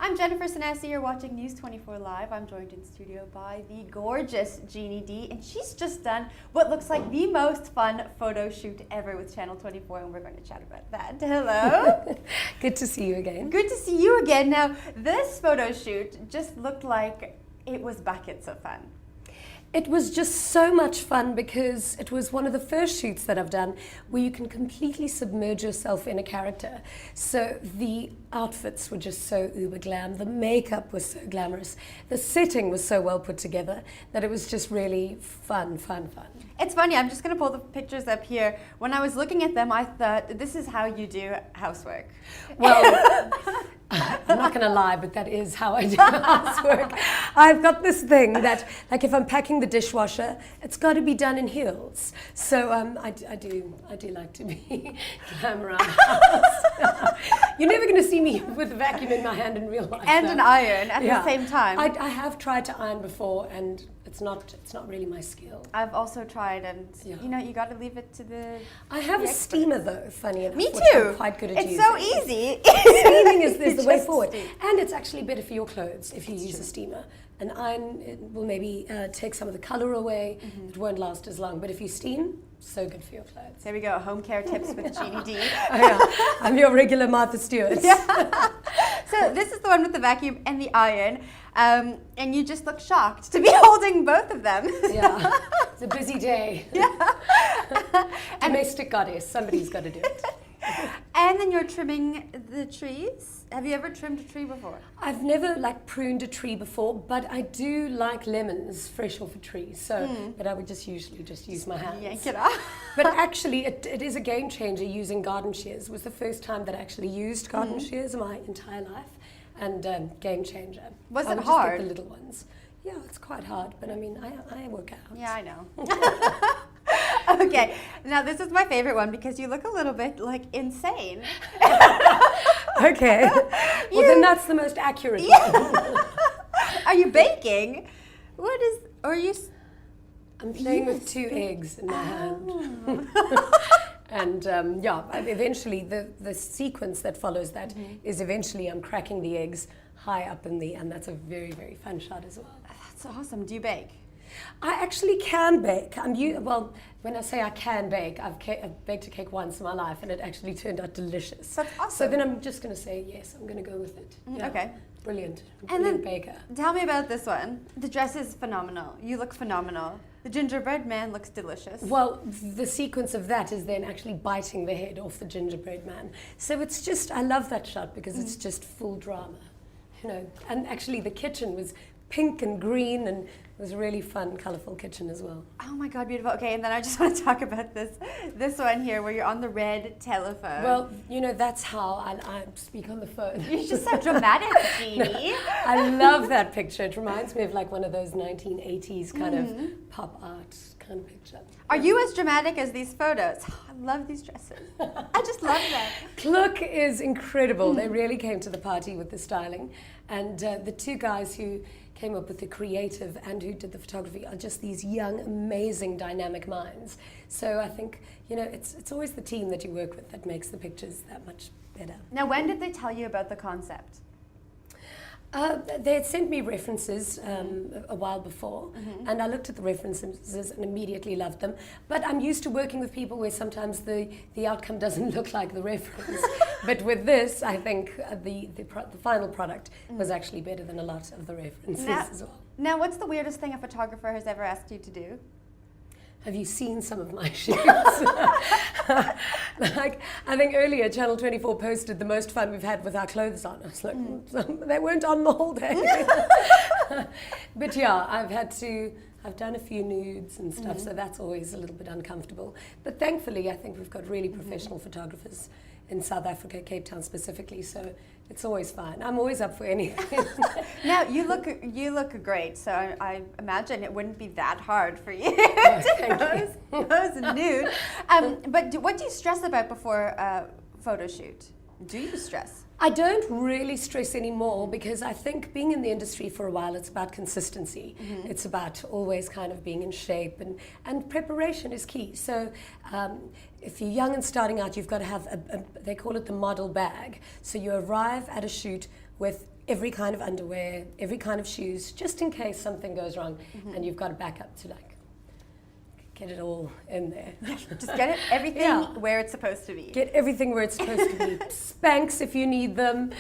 I'm Jennifer Sanasi, you're watching News 24 Live. I'm joined in studio by the gorgeous Jeannie D, and she's just done what looks like the most fun photo shoot ever with Channel 24, and we're going to chat about that. Hello. Good to see you again. Good to see you again. Now, this photo shoot just looked like it was buckets of fun. It was just so much fun because it was one of the first shoots that I've done where you can completely submerge yourself in a character. So the outfits were just so uber glam, the makeup was so glamorous, the setting was so well put together that it was just really fun. It's funny, I'm just going to pull the pictures up here. When I was looking at them, I thought, this is how you do housework. Well, I'm not going to lie, but that is how I do housework. I've got this thing that, like, if I'm packing the dishwasher, it's got to be done in heels. So I do like to be glam around the house. You're never going to see me with a vacuum in my hand in real life. And an iron at the same time. I have tried to iron before, and it's not really my skill. I've also tried, and you know, you got to leave it to the. I have a steamer though, funny enough. Me which too. I'm quite good at it's using. so easy. Steaming is the way forward, steam. and it's actually better for your clothes if you use a steamer. An iron, it will maybe take some of the color away. It won't last as long, but if you steam, so good for your clothes. There we go. Home care tips with Jeannie D. Oh, yeah. I'm your regular Martha Stewart. Yeah. So this is the one with the vacuum and the iron, and you just look shocked to be holding both of them. Yeah, it's a busy day. Yeah. Domestic goddess, somebody's got to do it. And then you're trimming the trees. Have you ever trimmed a tree before? I've never pruned a tree before, but I do like lemons fresh off a tree. So, but I would just usually use my hands. Yank it off. But actually, it is a game changer using garden shears. It was the first time that I actually used garden shears in my entire life, and game changer. Was I it would hard? Just get the little ones. Yeah, it's quite hard, but I mean, I work out. Yeah, I know. Okay, now this is my favorite one because you look a little bit insane. Okay. Well, then that's the most accurate one. Are you baking? What is? Or are you? I'm playing with 2 eggs in my hand. And eventually the sequence that follows that is eventually I'm cracking the eggs high up and that's a very, very fun shot as well. That's awesome. Do you bake? I actually can bake. Well, when I say I can bake, I've baked a cake once in my life and it actually turned out delicious. That's awesome. So then I'm just going to say yes, I'm going to go with it. Yeah. Okay. Brilliant. And then baker. Tell me about this one. The dress is phenomenal. You look phenomenal. The gingerbread man looks delicious. Well, the sequence of that is then actually biting the head off the gingerbread man. So it's just, I love that shot because it's just full drama, you know. And actually the kitchen was pink and green, and it was a really fun, colourful kitchen as well. Oh my God, beautiful. Okay, and then I just want to talk about this one here where you're on the red telephone. Well, you know, that's how I speak on the phone. You're just so dramatic, Jeannie. I love that picture. It reminds me of one of those 1980s kind of pop art kind of picture. Are you as dramatic as these photos? Oh, I love these dresses. I just love them. Look is incredible. They really came to the party with the styling. And the 2 guys who came up with the creative and who did the photography are just these young, amazing, dynamic minds. So I think, you know, it's always the team that you work with that makes the pictures that much better. Now, when did they tell you about the concept? They had sent me references a while before, and I looked at the references and immediately loved them. But I'm used to working with people where sometimes the outcome doesn't look like the reference. But with this, I think the final product was actually better than a lot of the references as well. Now, what's the weirdest thing a photographer has ever asked you to do? Have you seen some of my shoots? I think earlier Channel 24 posted the most fun we've had with our clothes on. I was like, they weren't on the whole day. But yeah, I've done a few nudes and stuff, so that's always a little bit uncomfortable. But thankfully, I think we've got really professional photographers in South Africa, Cape Town specifically, so it's always fine. I'm always up for anything. Now, you look great, so I imagine it wouldn't be that hard for you to pose nude. But what do you stress about before a photo shoot? Do you stress? I don't really stress anymore because I think being in the industry for a while, it's about consistency. It's about always kind of being in shape, and preparation is key. So if you're young and starting out, you've got to have they call it the model bag. So you arrive at a shoot with every kind of underwear, every kind of shoes, just in case something goes wrong and you've got a backup to like get it all in there. Just get it, everything where it's supposed to be. Get everything where it's supposed to be. Spanx if you need them.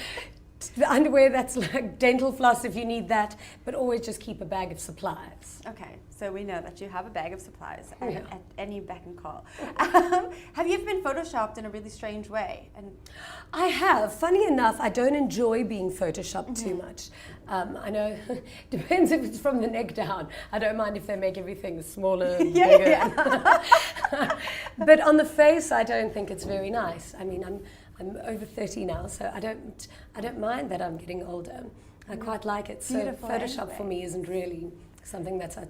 The underwear that's like dental floss if you need that, but always just keep a bag of supplies. Okay, so we know that you have a bag of supplies at any beck and call. Have you ever been photoshopped in a really strange way? And I have. Funny enough, I don't enjoy being photoshopped too much. I know, depends if it's from the neck down. I don't mind if they make everything smaller and bigger. But on the face, I don't think it's very nice. I mean, I'm over 30 now, so I don't mind that I'm getting older. I quite like it. So Beautiful Photoshop for me isn't really something that's I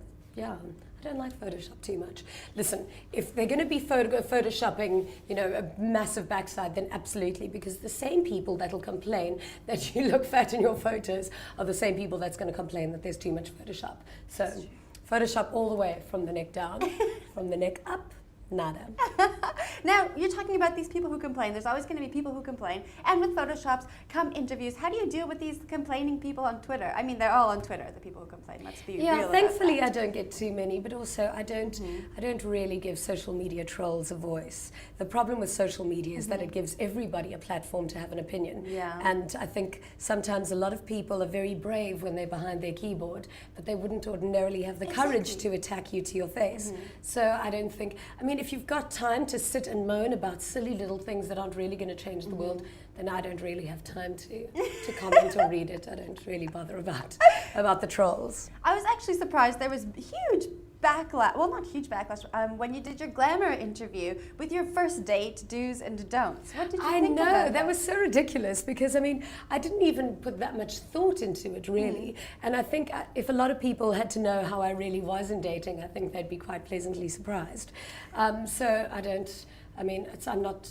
don't like Photoshop too much. Listen, if they're going to be photoshopping, a massive backside, then absolutely, because the same people that'll complain that you look fat in your photos are the same people that's going to complain that there's too much Photoshop. So Photoshop all the way from the neck down, from the neck up. Nada. Now, you're talking about these people who complain. There's always going to be people who complain. And with Photoshops come interviews. How do you deal with these complaining people on Twitter? I mean, they're all on Twitter, the people who complain. Let's be real about thankfully that. I don't get too many, but also I don't really give social media trolls a voice. The problem with social media is that it gives everybody a platform to have an opinion. Yeah. And I think sometimes a lot of people are very brave when they're behind their keyboard, but they wouldn't ordinarily have the courage to attack you to your face. So I don't think, if you've got time to sit and moan about silly little things that aren't really going to change the world, then I don't really have time to comment or read it. I don't really bother about the trolls. I was actually surprised. There was huge backlash, well, not huge backlash, when you did your Glamour interview with your first date do's and don'ts. What did you think about that? That was so ridiculous because, I didn't even put that much thought into it, really. And I think if a lot of people had to know how I really was in dating, I think they'd be quite pleasantly surprised. So I'm not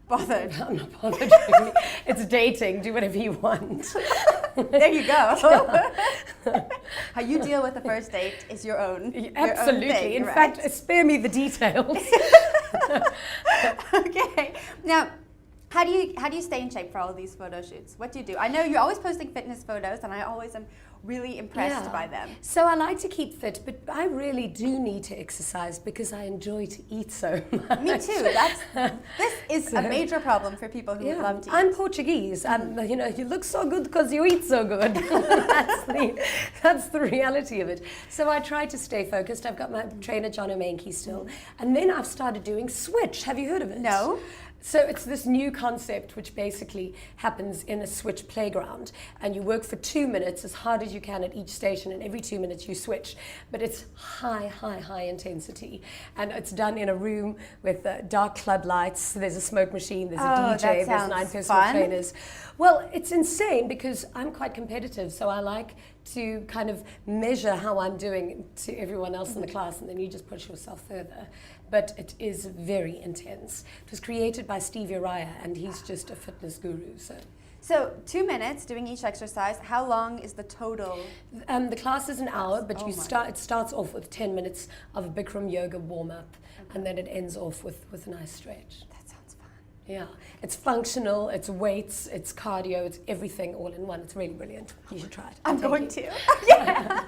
bothered. I'm not bothered, really. It's dating. Do whatever you want. There you go. How you deal with the first date is your own. Absolutely. Your own thing, in right? fact, spare me the details. Okay. Now, how do you stay in shape for all of these photo shoots? What do you do? I know you're always posting fitness photos, and I always am really impressed by them. So I like to keep fit, but I really do need to exercise because I enjoy to eat so much. Me too. This is a major problem for people who love to eat. I'm Portuguese. You look so good because you eat so good. That's the reality of it. So I try to stay focused. I've got my trainer John O'Mankey still, and then I've started doing Switch. Have you heard of it? No. So it's this new concept which basically happens in a switch playground, and you work for 2 minutes as hard as you can at each station, and every 2 minutes you switch. But it's high intensity, and it's done in a room with dark club lights. There's a smoke machine, there's a DJ, there's 9 personal trainers. Well, it's insane because I'm quite competitive, so I like to kind of measure how I'm doing to everyone else in the class, and then you just push yourself further. But it is very intense. It was created by Steve Uriah, and he's just a fitness guru. So 2 minutes doing each exercise. How long is the total? The class is an hour, but it starts off with 10 minutes of a Bikram yoga warm-up, and then it ends off with a nice stretch. That sounds fun. Yeah, it's functional, it's weights, it's cardio, it's everything all in one. It's really brilliant. You should try it. I'm going to. Yeah.